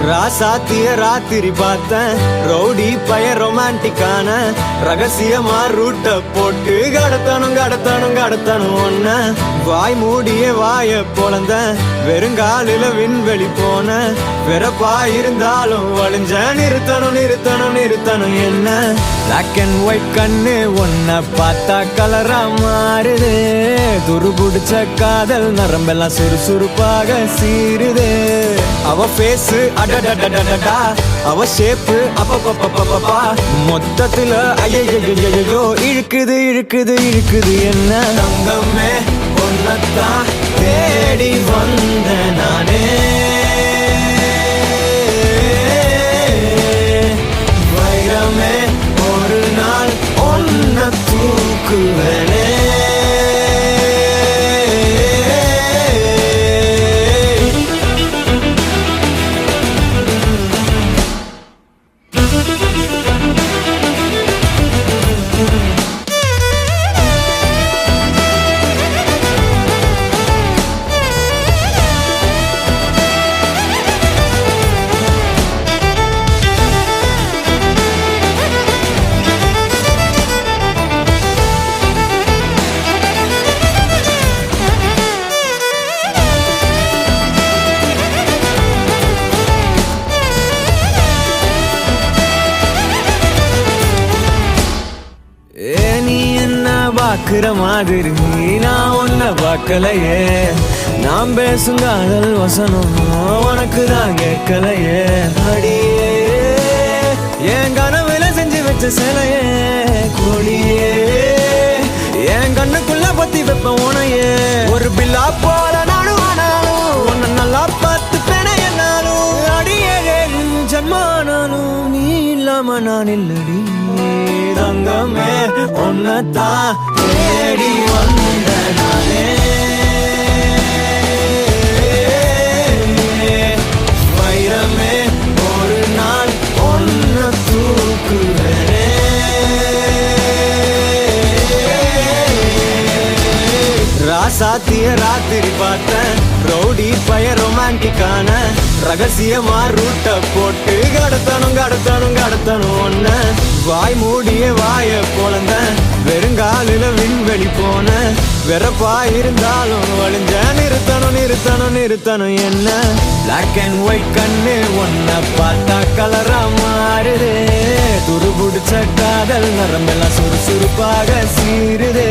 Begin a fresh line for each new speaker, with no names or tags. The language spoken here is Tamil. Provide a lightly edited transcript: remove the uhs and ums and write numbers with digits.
ராசாத்திய ராத்திரி பார்த்தேன் ரவுடி பய ரொமான்டிக்கான ரகசியமா ரூட்ட போட்டு கடத்தணும் ஒன்ன வாய் மூடிய வாய பொழந்த வெறுங்காலில விண்வெளி போன வெறப்பா இருந்தாலும் வழிஞ்ச நிறுத்தணும் என்ன பிளாக் அண்ட் ஒயிட் கண்ணு ஒன்ன பார்த்தா கலரா மாறுது துருபுடிச்ச காதல் நரம்பெல்லாம் சுறுசுறுப்பாக சீருது அவ பேசு அடடடடடா அவ ஷேப்பு அப்பப்பப்பப்பப்பா மொத்தத்துல ஐயோ இழுக்குது என்ன தங்கமே ஒன்னத்தான் தேடி வந்த நானே வைரமே ஒரு நாள் ஒன்ன தூக்குவனே பாக்குற மாதிரி நான் உன்ன பார்க்கலையே நாம் பேசும் காதல் வசனம் உனக்கு தான் கேட்கலையே அடியே என் கனவுல செஞ்சு வச்ச சிலையே கொடியே என் கண்ணுக்குள்ள பத்தி வைப்ப உனையே ஒரு பில்லா போல நானும் ஆனாலும் உன்னை நல்லா பார்த்து பெண என்னாலும் அடியே ஜன்மானாலும் நீ இல்லாம நான் இல்லடி தங்கமே ஒன்னத்தான் தேடி வந்த நானே வைரமே ஒரு நாள் ஒன்ன தூக்குவனே ராசாத்திய ராத்திரி பார்த்தேன் ரவுடி பய ரொமான்டிக்கான ரகசியமா ரூட்ட போட்டு கடத்தணும் ஒன்ன வாய் மூடிய வாய பொழந்த வெறுங்காலில விண்வெளி போன வெறப்பா இருந்தாலும் வழிஞ்ச நிறுத்தணும் என்ன பிளாக் அண்ட் ஒயிட் கண்ணு ஒன்ன பார்த்தா கலரா மாறுது துருபுடிச்ச காதல் நரம்பெல்லாம் சுறுசுறுப்பாக சீருது